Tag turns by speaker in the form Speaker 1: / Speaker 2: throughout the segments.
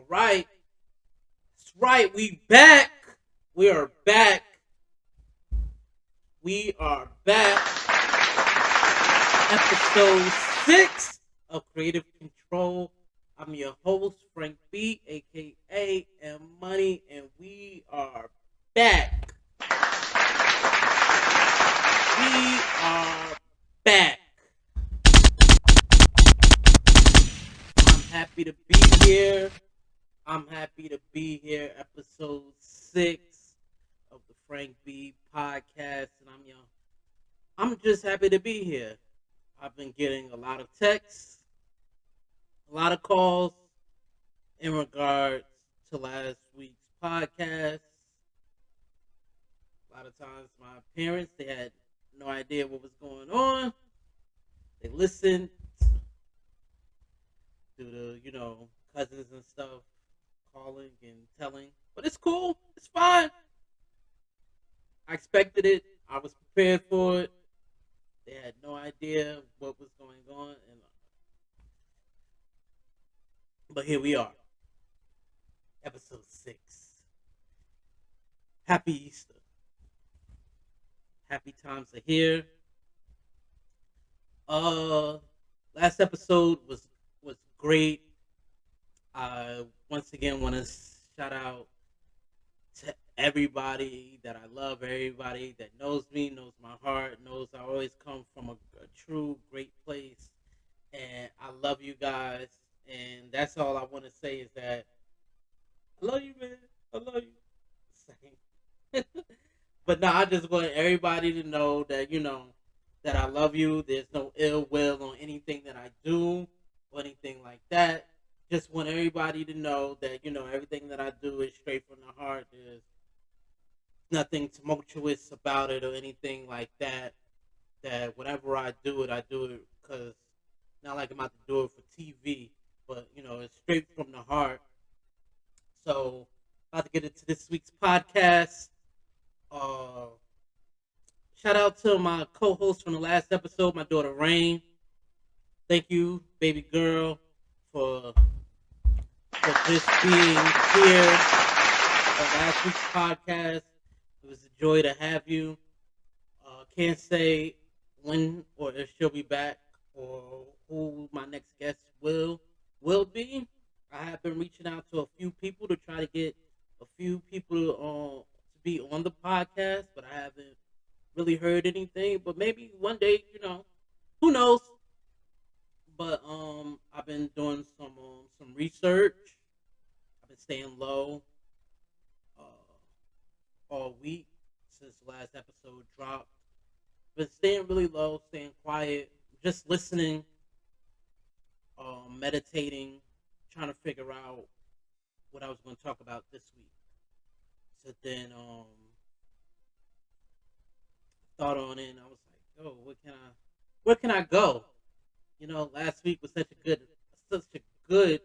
Speaker 1: All right. That's right. We back. We are back. We are back. Episode 6 of Creative Control. I'm your host, Frank B, aka M Money, and we are back. We are back. I'm happy to be here. I'm happy to be here. Episode 6 of the Frank B podcast, and I'm just happy to be here. I've been getting a lot of texts, a lot of calls in regards to last week's podcast. A lot of times, my parents they had no idea what was going on. They listened to the cousins and stuff calling and telling, but it's cool. It's fine. I expected it. I was prepared for it. They had no idea what was going on, and but here we are, episode 6. Happy Easter. Happy times are here. Uh, Last episode was great. I once again want to shout out to everybody that I love, everybody that knows me, knows my heart, knows I always come from a true great place, and I love you guys. And that's all I want to say is that I love you, man. I love you. Same. But no, I just want everybody to know that that I love you. There's no ill will on anything that I do or anything like that. Just want everybody to know that everything that I do is straight from the heart. There's nothing tumultuous about it or anything like that. That whenever I do it because not like I'm about to do it for TV, but it's straight from the heart. So about to get into this week's podcast. Uh, Shout out to my co-host from the last episode, my daughter Rain. Thank you, baby girl, for just being here for last week's podcast. It was a joy to have you. Can't say when or if she'll be back or who my next guest will be. I have been reaching out to a few people to try to get a few people to be on the podcast, but I haven't really heard anything. But maybe one day, who knows? But I've been doing some research. I've been staying low all week since the last episode dropped. Been staying really low, staying quiet, just listening, meditating, trying to figure out what I was going to talk about this week. So then thought on it, and I was like, "Oh, where can I go?" Last week was such a good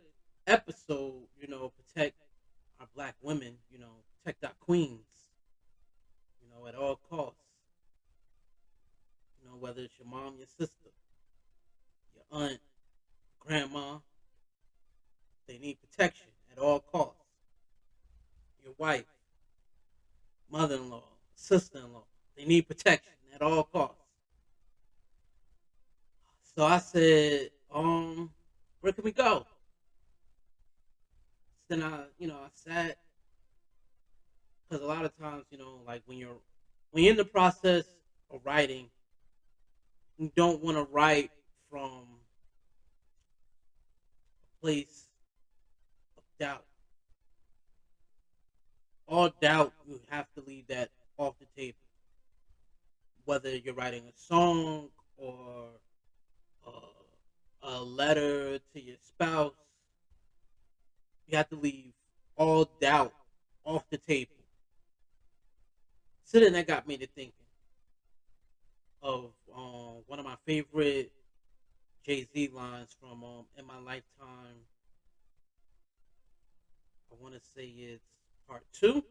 Speaker 1: episode. Protect our black women. Protect our queens. At all costs. Whether it's your mom, your sister, your aunt, grandma, they need protection at all costs. Your wife, mother-in-law, sister-in-law, they need protection at all costs. So I said, where can we go? Then I sat because a lot of times, like when you're in the process of writing, you don't want to write from a place of doubt. All doubt, you have to leave that off the table. Whether you're writing a song or a letter to your spouse, you have to leave all doubt off the table. So then that got me to thinking of one of my favorite Jay-Z lines from In My Lifetime. I want to say it's part 2.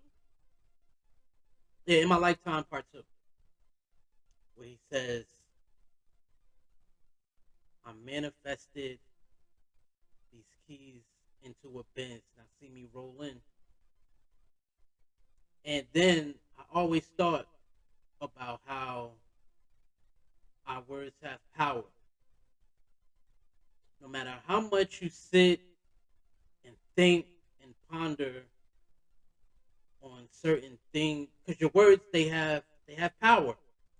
Speaker 1: Yeah, In My Lifetime part 2. Where he says, I manifested these keys into a Benz and I see me roll in. And then I always thought about how our words have power. No matter how much you sit and think and ponder on certain things, because your words they have power.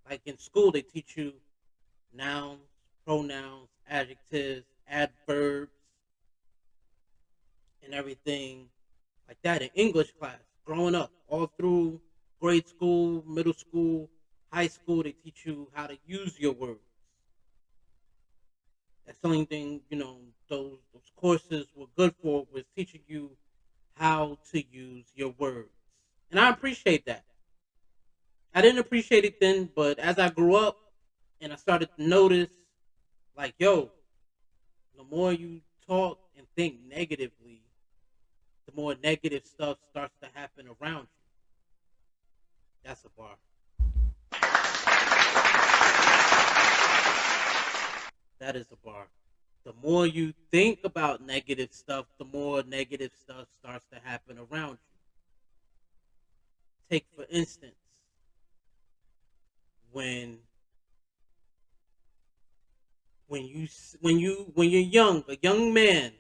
Speaker 1: Like in school, they teach you nouns, pronouns, adjectives, adverbs, and everything like that in English class. Growing up, all through grade school, middle school, high school, they teach you how to use your words. That's the only thing those courses were good for, was teaching you how to use your words, and I appreciate that. I didn't appreciate it then, but as I grew up and I started to notice, like, yo, the more you talk and think negatively, the more negative stuff starts to happen around you. That's a bar. That is a bar. The more you think about negative stuff, the more negative stuff starts to happen around you. Take for instance, when when you're young, a young man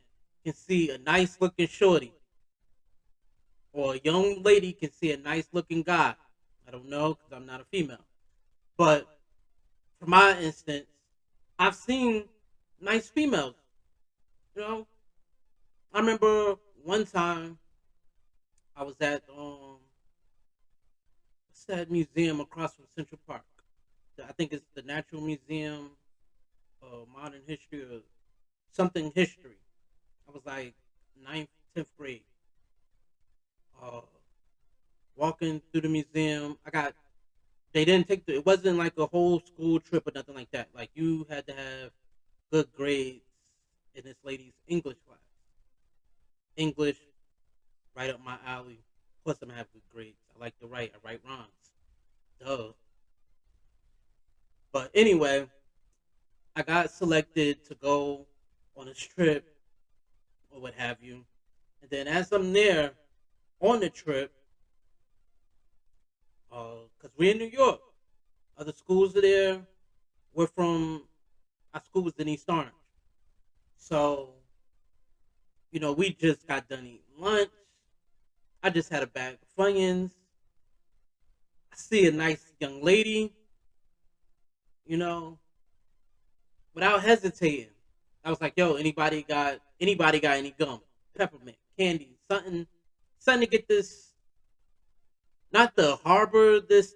Speaker 1: can see a nice looking shorty, or a young lady can see a nice looking guy. I don't know because I'm not a female, but for my instance, I've seen nice females. You know, I remember one time I was at what's that museum across from Central Park? I think it's the Natural Museum of Modern History or something history. I was like ninth, 10th grade. Uh, Walking through the museum, they didn't take it wasn't like a whole school trip or nothing like that. Like you had to have good grades in this lady's English class. English, right up my alley. Plus, I'm gonna have good grades. I like to write. I write rhymes. Duh. But anyway, I got selected to go on a trip or what have you. And then as I'm there on the trip, because we're in New York, other schools are there. We're from our school was in East Orange, so we just got done eating lunch. I just had a bag of Funyuns. I see a nice young lady, you know, without hesitating. I was like, "Yo, anybody got any gum, peppermint, candy, something to get this, not the harbor this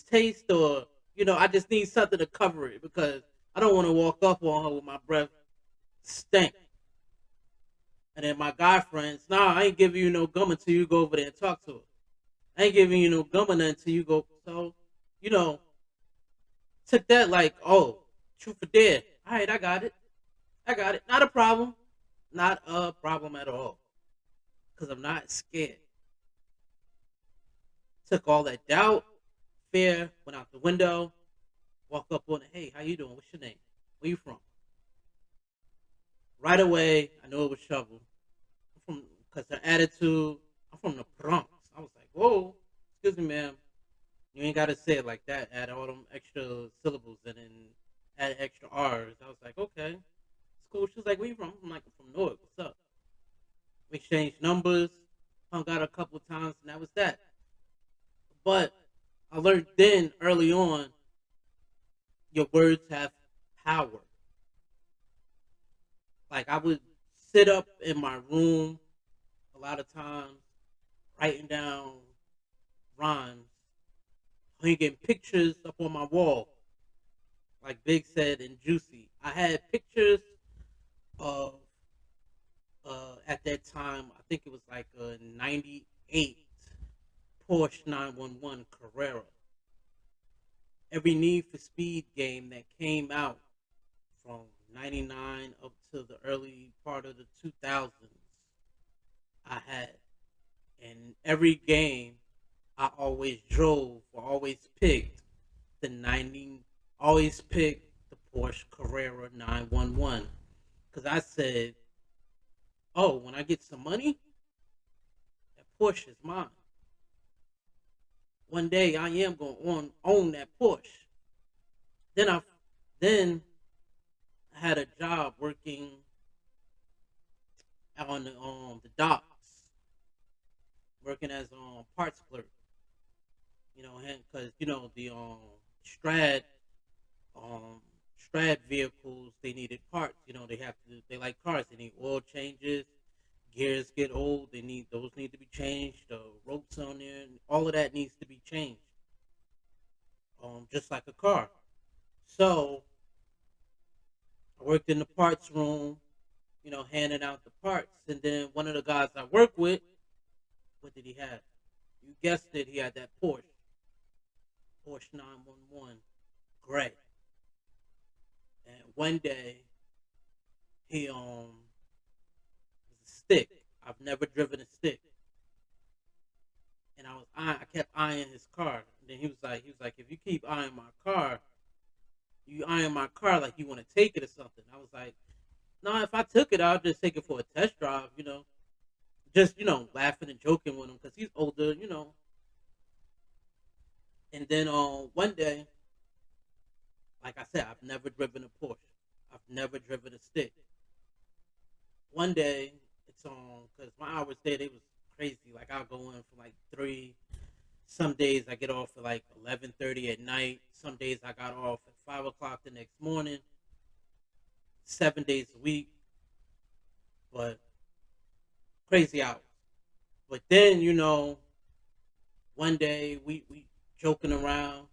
Speaker 1: taste, or I just need something to cover it because I don't want to walk up on her with my breath stink." And then my guy friends, nah, I ain't giving you no gum until you go over there and talk to her. I ain't giving you no gum or nothing until you go. So, you know, took that like, oh, truth or dare. All right, I got it. I got it. Not a problem. Not a problem at all. Because I'm not scared. Took all that doubt, fear, went out the window, walk up on it. Hey, how you doing? What's your name? Where you from? Right away, I knew it was trouble. I'm from, because her attitude, I'm from the Bronx. I was like, whoa, excuse me, ma'am. You ain't got to say it like that. Add all them extra syllables and then add extra R's. I was like, okay, it's cool. She was like, where you from? I'm like, I'm from Newark. What's up? We exchanged numbers, hung out a couple of times, and that was that. But I learned then, early on, your words have power. Like, I would sit up in my room a lot of times, writing down rhymes, hanging pictures up on my wall, like Big said in Juicy. I had pictures of at that time. I think it was like a '98 Porsche 911 Carrera. Every Need for Speed game that came out from '99 up to the early part of the 2000s, I had. And every game, I always drove or always picked the 90, always picked the Porsche Carrera 911. Because I said, oh, when I get some money, that Porsche is mine. One day I am going to own that Porsche. Then I had a job working on the docks, working as parts clerk. Because the Strad um Strad vehicles, they needed parts. They like cars. They need oil changes. Gears get old. Those need to be changed. The ropes on there, and all of that needs to be changed. Just like a car. So I worked in the parts room, handing out the parts. And then one of the guys I work with, what did he have? You guessed it, he had that Porsche 911 gray. And one day he was a stick. I've never driven a stick. And I kept eyeing his car. And then he was like, if you keep eyeing my car, you eyeing my car like you want to take it or something. I was like, no, if I took it, I'll just take it for a test drive. Just laughing and joking with him because he's older. And then one day, like I said, I've never driven a Porsche. I've never driven a stick. One day, it's on because my hours there they was crazy. Like I'll go in for like 3. Some days I get off at like 11:30 at night. Some days I got off at 5 o'clock the next morning. 7 days a week, but crazy hours. But then one day we joking around,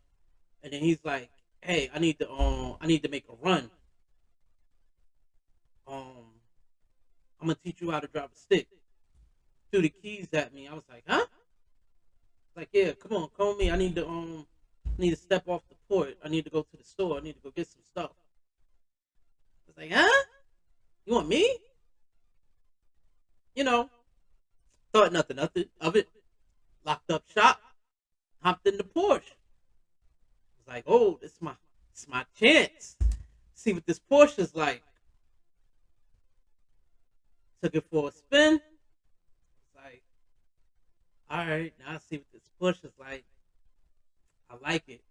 Speaker 1: and then he's like, "Hey, I need to make a run. Um, I'm gonna teach you how to drive a stick." Threw the keys at me. I was like, "Huh?" Like, "Yeah, come on, me. I need to step off the port. I need to go to the store. I need to go get some stuff." I was like, "Huh? You want me?" You know, thought nothing of it. Locked up shop. Hopped in the Porsche. Was like, "Oh, this my chance. See what this Porsche is like." Took it for a spin. It's like, all right, now I see what this Porsche is like. I like it.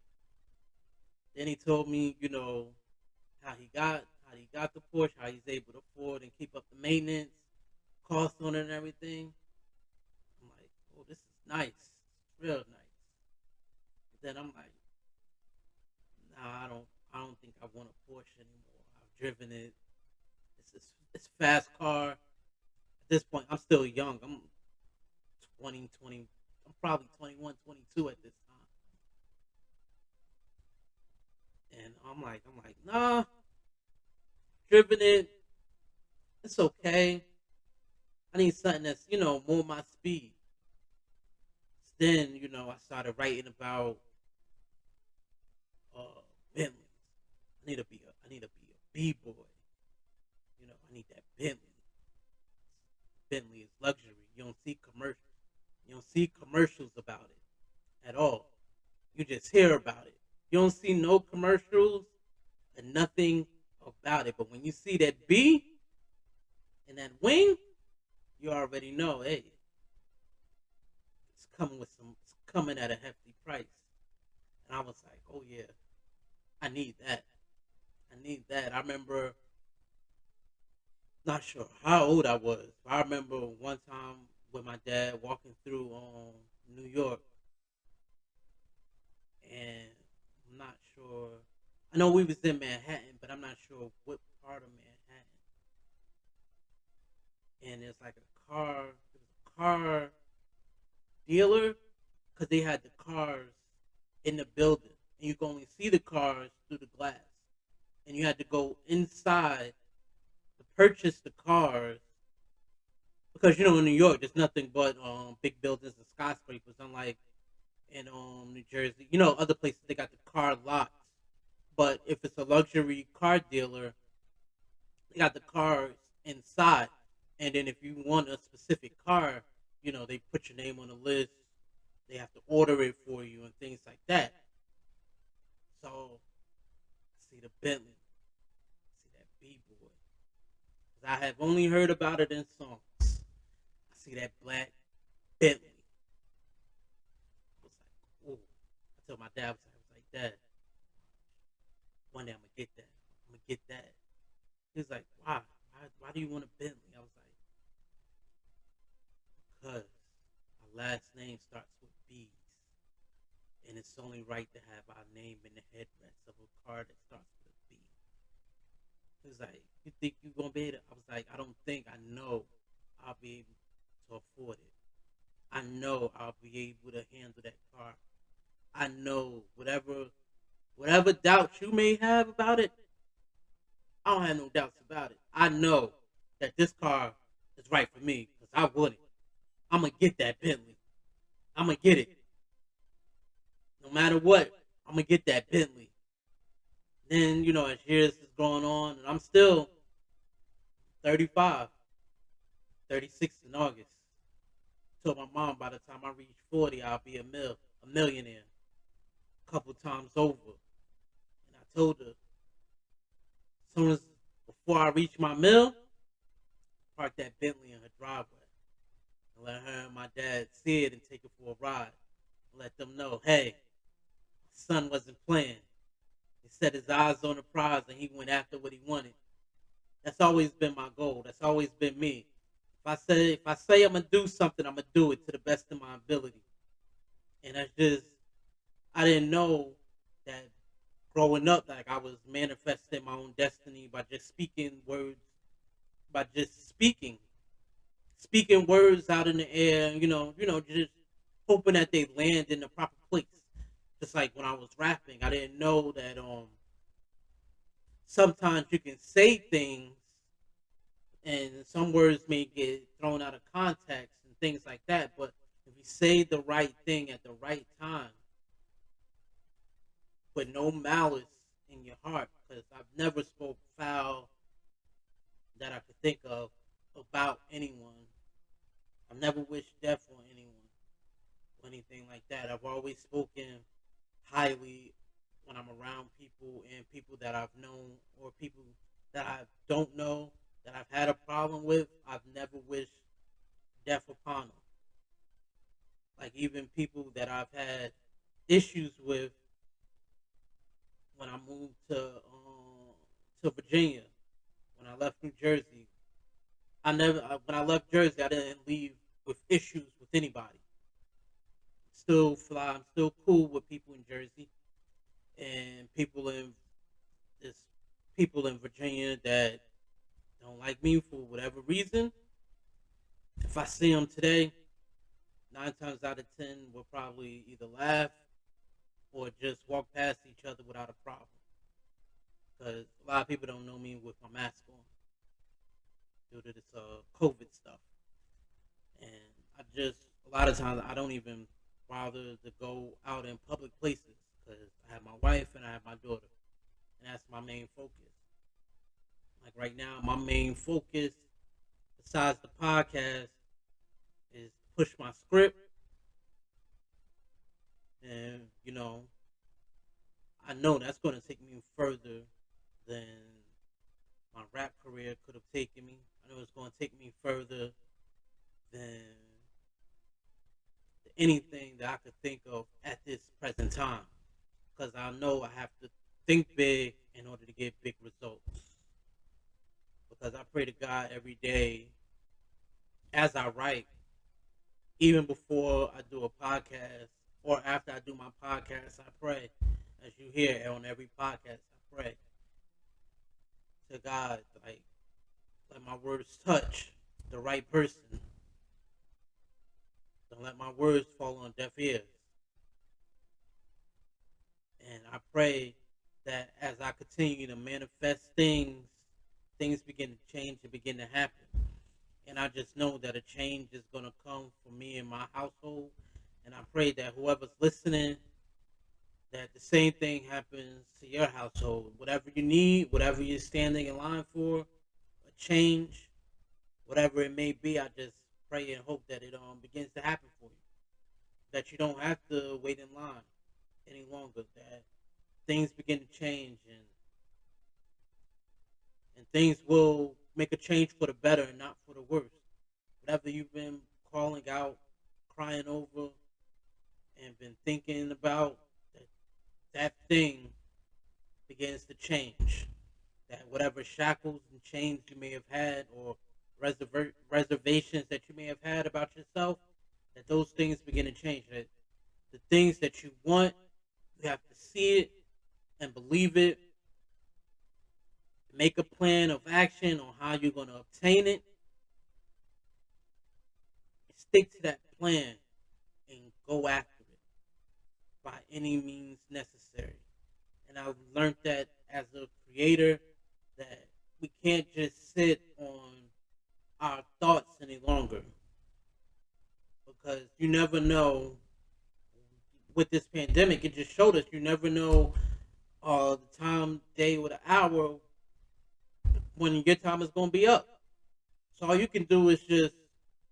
Speaker 1: Then he told me, how he got the Porsche, how he's able to afford and keep up the maintenance, cost on it and everything. I'm like, oh, this is nice, real nice. Then I'm like, nah, I don't think I want a Porsche anymore. I've driven it. It's a fast car. At this point, I'm still young. I'm 20. I'm probably 21, 22 at this time. And I'm like, nah, driven it. It's okay. I need something that's, more my speed. Then, I started writing about Bentleys. I need to be a B boy. I need that Bentley. Bentley is luxury. You don't see commercials about it at all. You just hear about it. You don't see no commercials and nothing about it. But when you see that B and that wing, you already know, hey, it's coming at a hefty price. And I was like, oh yeah, I need that. I need that. I remember, not sure how old I was, but I remember one time with my dad walking through New York, and I'm not sure. I know we was in Manhattan, but I'm not sure what part of Manhattan. And it's like a car dealer because they had the cars in the building, and you can only see the cars through the glass, and you had to go inside to purchase the cars because in New York there's nothing but big buildings and skyscrapers, unlike in New Jersey. Other places they got the car lots, but if it's a luxury car dealer, they got the cars inside, and then if you want a specific car, they put your name on the list. They have to order it for you and things like that. So I see the Bentley, I see that B boy. 'Cause I have only heard about it in songs. I see that black Bentley. I was like, ooh. I told my dad, I was like, Dad, one day I'm gonna get that. I'm gonna get that. He was like, why? Why do you want a Bentley? I was like, because my last name starts with B's. And it's only right to have our name in the headrest of a car that starts with a B. He was like, you think you're gonna be able to? I was like, I don't think, I know I'll be able to afford it. I know I'll be able to handle that car. I know whatever doubts you may have about it, I don't have no doubts about it. I know that this car is right for me because I want it. I'm gonna get that Bentley. I'm gonna get it. No matter what, I'm gonna get that Bentley. Then, as years is going on, and I'm still 35, 36 in August. Told my mom by the time I reach 40, I'll be a millionaire, a couple times over. And I told her, as soon as before I reach my mill, park that Bentley in her driveway and let her and my dad see it and take it for a ride. And let them know, hey, son wasn't playing. He set his eyes on the prize and he went after what he wanted. That's always been my goal. That's always been me. If I say I'm gonna do something, I'm gonna do it to the best of my ability. And I didn't know that growing up, like I was manifesting my own destiny by just speaking words, by just speaking words out in the air. Just hoping that they land in the proper place. Just like when I was rapping, I didn't know that sometimes you can say things and some words may get thrown out of context and things like that. But if you say the right thing at the right time, with no malice in your heart, because I've never spoke foul that I could think of about anyone. I've never wished death on anyone or anything like that. I've always spoken highly when I'm around people and people that I've known or people that I don't know that I've had a problem with. I've never wished death upon them. Like even people that I've had issues with when I moved to Virginia, when I left New Jersey. When I left Jersey, I didn't leave with issues with anybody. Still fly. I'm still cool with people in Jersey and this people in Virginia that don't like me for whatever reason. If I see them today, 9 times out of 10, we'll probably either laugh or just walk past each other without a problem. Because a lot of people don't know me with my mask on due to this COVID stuff. And a lot of times, I don't even bother to go out in public places because I have my wife and I have my daughter. And that's my main focus. Like right now, my main focus, besides the podcast, is push my script. And, I know that's going to take me further than my rap career could have taken me. I know it's going to take me further than anything that I could think of at this present time. Because I know I have to think big in order to get big results. Because I pray to God every day as I write, even before I do a podcast or after I do my podcast, I pray. As you hear on every podcast, I pray to God, like, let my words touch the right person. Don't let my words fall on deaf ears. And I pray that as I continue to manifest things begin to change and begin to happen. And I just know that a change is going to come for me and my household. And I pray that whoever's listening, that the same thing happens to your household. Whatever you need, whatever you're standing in line for, a change, whatever it may be, I just pray and hope that it begins to happen for you. That you don't have to wait in line any longer. That things begin to change and things will make a change for the better and not for the worse. Whatever you've been calling out, crying over, and been thinking about, that, that thing begins to change. That whatever shackles and chains you may have had, or reservations that you may have had about yourself, that those things begin to change. That the things that you want, you have to see it and believe it. Make a plan of action on how you're going to obtain it. Stick to that plan and go after it by any means necessary. And I've learned that as a creator, that we can't just sit on our thoughts any longer, because you never know. With this pandemic, it just showed us you never know the time, day, or the hour when your time is going to be up. So all you can do is just,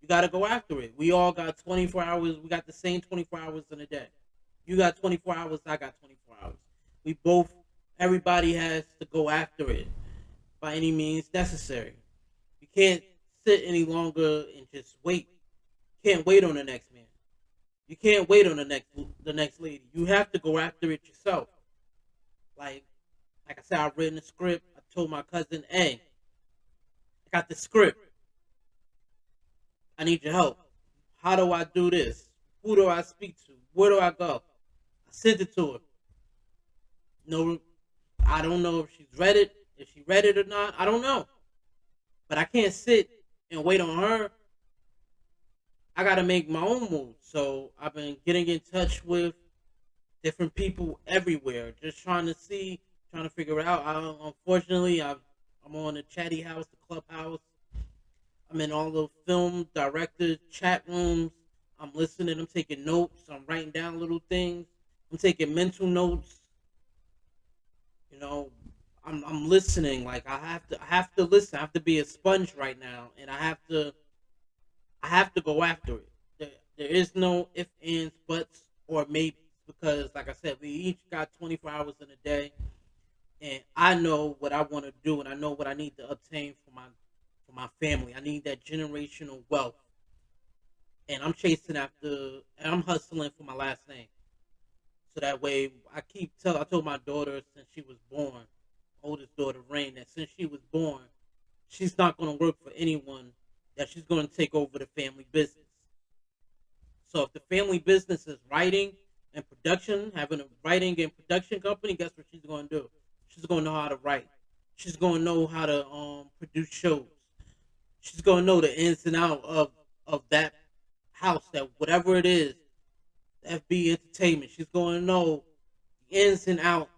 Speaker 1: you got to go after it. We all got 24 hours. We got the same 24 hours in a day. You got 24 hours. I got 24 hours. We both, everybody has to go after it by any means necessary. You can't sit any longer and just wait. You can't wait on the next man. You can't wait on the next lady. You have to go after it yourself. Like like I said, I've written the script. I told my cousin, hey, I got the script. I need your help. How do I do this? Who do I speak to? Where do I go? I sent it to her. No, I don't know if she's read it. If she read it or not, I don't know. But I can't sit and wait on her. I gotta make my own moves. So I've been getting in touch with different people everywhere, just trying to see, trying to figure it out. Unfortunately, I'm on the chatty house, the clubhouse. I'm in all the film director chat rooms. I'm listening. I'm taking notes. I'm writing down little things. I'm taking mental notes. You know, I'm listening. Like I have to listen. I have to be a sponge right now, and I have to go after it. There is no ifs, ands, buts, or maybes, because, like I said, we each got 24 hours in a day, and I know what I want to do, and I know what I need to obtain for my family. I need that generational wealth, and I'm chasing after, and I'm hustling for my last name. So that way, I told my daughter since she was born, oldest daughter Rain, that since she was born, she's not going to work for anyone. That she's going to take over the family business. So if the family business is writing and production, having a writing and production company, guess what she's going to do? She's going to know how to write. She's going to know how to produce shows. She's going to know the ins and out of that house, that whatever it is, FB Entertainment. She's going to know the ins and outs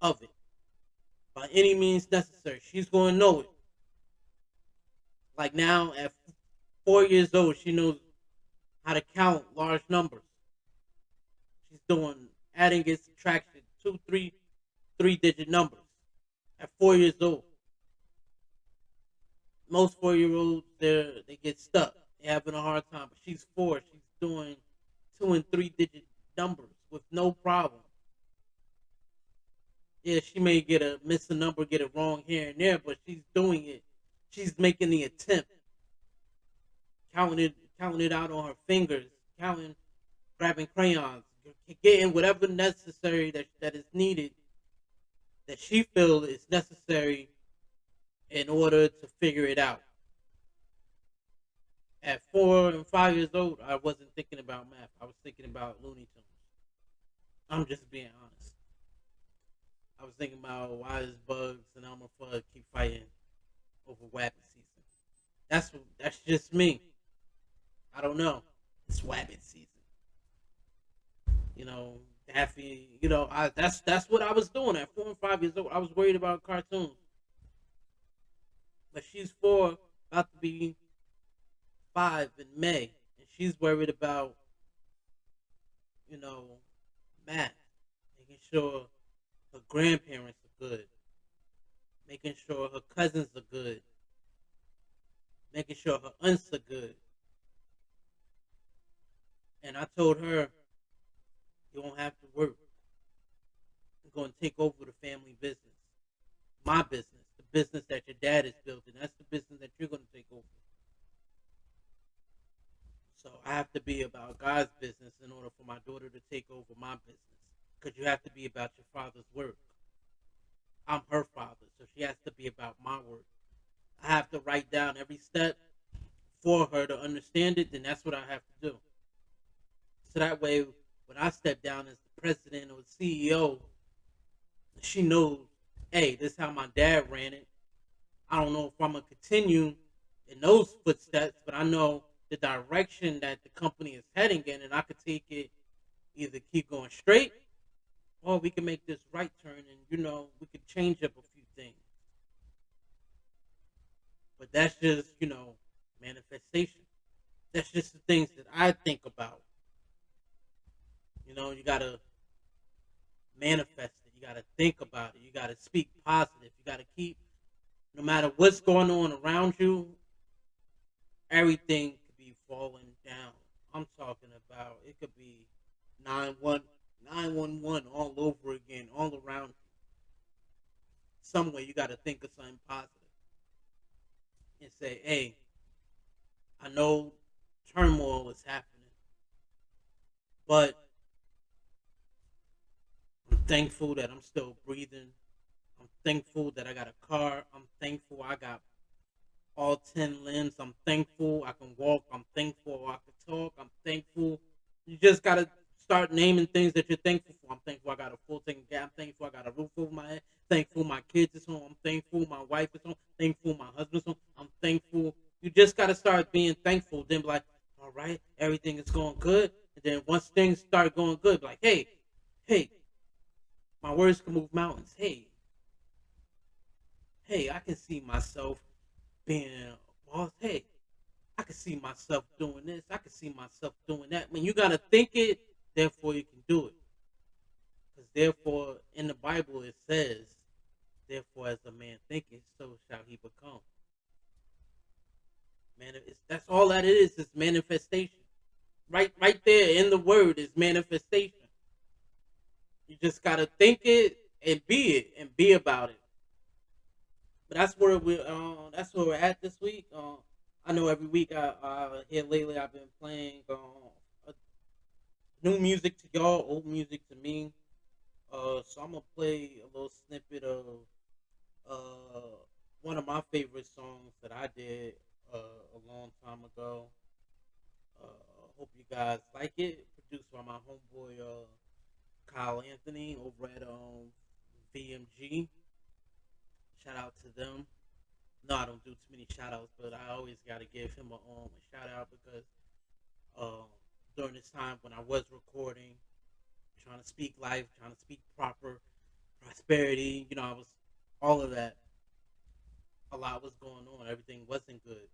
Speaker 1: of it by any means necessary. She's going to know it. Like now, at 4 years old, she knows how to count large numbers. She's doing adding and subtraction, two, three-digit numbers at 4 years old. Most 4 year olds, they get stuck. They're having a hard time. But she's four. She's doing two and three-digit numbers with no problem. Yeah, she may miss a number, get it wrong here and there, but she's doing it. She's making the attempt, counting it out on her fingers, grabbing crayons, getting whatever necessary that is needed, that she feels is necessary in order to figure it out. At 4 and 5 years old, I wasn't thinking about math. I was thinking about Looney Tunes. I'm just being honest. I was thinking about why does Bugs and Elmer Fudd keep fighting over Wabbit season. That's just me. I don't know. It's Wabbit season. You know, Daffy. That's what I was doing at 4 and 5 years old. I was worried about cartoons, but she's four, about to be 5 in May, and she's worried about you know math, making sure her grandparents are good, making sure her cousins are good, making sure her aunts are good. And I told her, you don't have to work. I'm going to take over the family business, my business, the business that your dad is building. That's the business that you're going to take over. So I have to be about God's business in order for my daughter to take over my business. Because you have to be about your father's work. I'm her father, so she has to be about my work. I have to write down every step for her to understand it, then that's what I have to do. So that way, when I step down as the president or the CEO, she knows, hey, this is how my dad ran it. I don't know if I'm going to continue in those footsteps, but I know the direction that the company is heading in, and I could take it, either keep going straight, or we can make this right turn, and we could change up a few things. But that's just manifestation. That's just the things that I think about. You gotta manifest it. You gotta think about it. You gotta speak positive. You gotta keep, no matter what's going on around you, everything could be falling down. I'm talking about it could be 911 all over again, all around you. Some way you gotta think of something positive and say, hey, I know turmoil is happening, but I'm thankful that I'm still breathing. I'm thankful that I got a car. I'm thankful I got all 10 limbs. I'm thankful I can walk. I'm thankful I can talk. I'm thankful. You just got to start naming things that you're thankful for. I'm thankful I got a full tank of gas. I'm thankful I got a roof over my head. Thankful my kids is home. I'm thankful my wife is home. Thankful my husband's home. I'm thankful. You just got to start being thankful. Then be like, all right, everything is going good. And then once things start going good, be like, hey, my words can move mountains. Hey, I can see myself being a boss. Hey, I can see myself doing this. I can see myself doing that. When you got to think it, therefore you can do it. Because therefore, in the Bible it says, therefore as a man thinketh, so shall he become. Man, that's all that it is manifestation. Right there in the word is manifestation. You just got to think it and be about it. But that's where we're at this week. I know every week here lately I've been playing new music to y'all, old music to me. So I'm gonna play a little snippet of one of my favorite songs that I did a long time ago. Hope you guys like it. Produced by my homeboy Kyle Anthony over at VMG. Shout out to them. No, I don't do too many shout outs, but I always got to give him a shout out because during this time when I was recording, trying to speak life, trying to speak proper prosperity, I was all of that. A lot was going on. Everything wasn't good.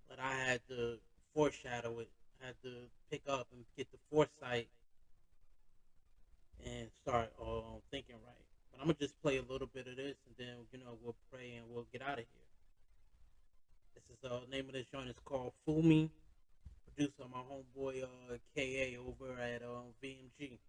Speaker 1: But I had to foreshadow it. I had to pick up and get the foresight and start thinking right. But I'm going to just play a little bit of this and then, we'll pray and we'll get out of here. This is the name of this joint is called Fool Me. Produced by my homeboy KA over at VMG.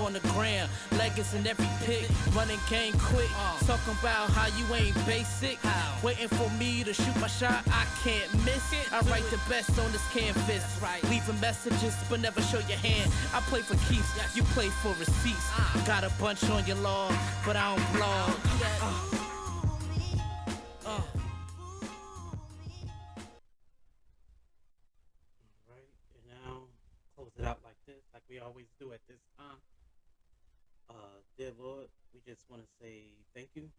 Speaker 2: On the ground, leggings in every pick, running game quick, talking about how you ain't basic, waiting for me to shoot my shot, I can't miss it. I write the best on this canvas, leaving messages but never show your hand. I play for keeps, you play for receipts. Got a bunch on your log, but I don't blog.
Speaker 1: like we always do at this time. Dear Lord, we just want to say thank you.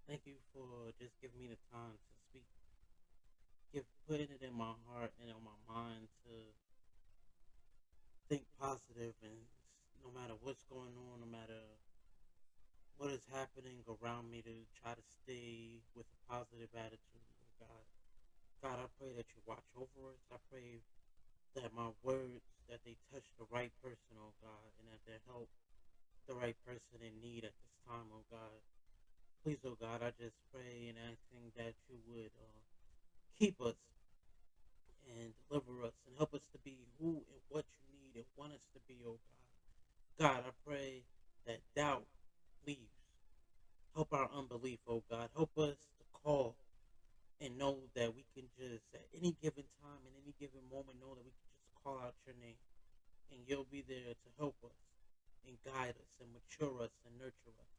Speaker 1: Thank you for just giving me the time to speak, putting it in my heart and on my mind to think positive, and no matter what's going on, no matter what is happening around me, to try to stay with a positive attitude. Oh God, God, I pray that you watch over us. I pray that my words, that they touch the right person, oh God, and that they help the right person in need at this time, oh God. Please, oh God, I just pray and asking that you would keep us and deliver us and help us to be who and what you need and want us to be, oh God. God, I pray that doubt leaves. Help our unbelief, oh God. Help us to call and know that we can just, at any given time, in any given moment, know that we can just call out your name and you'll be there to help us and guide us and mature us and nurture us.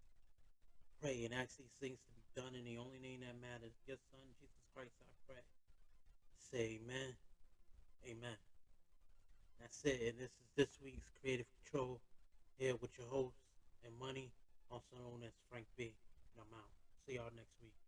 Speaker 1: Pray and ask these things to be done in the only name that matters. Your Son, Jesus Christ, I pray. Say amen. Amen. That's it. And this is this week's Creative Control here with your host and Money, also known as Frank B. And I'm out. See y'all next week.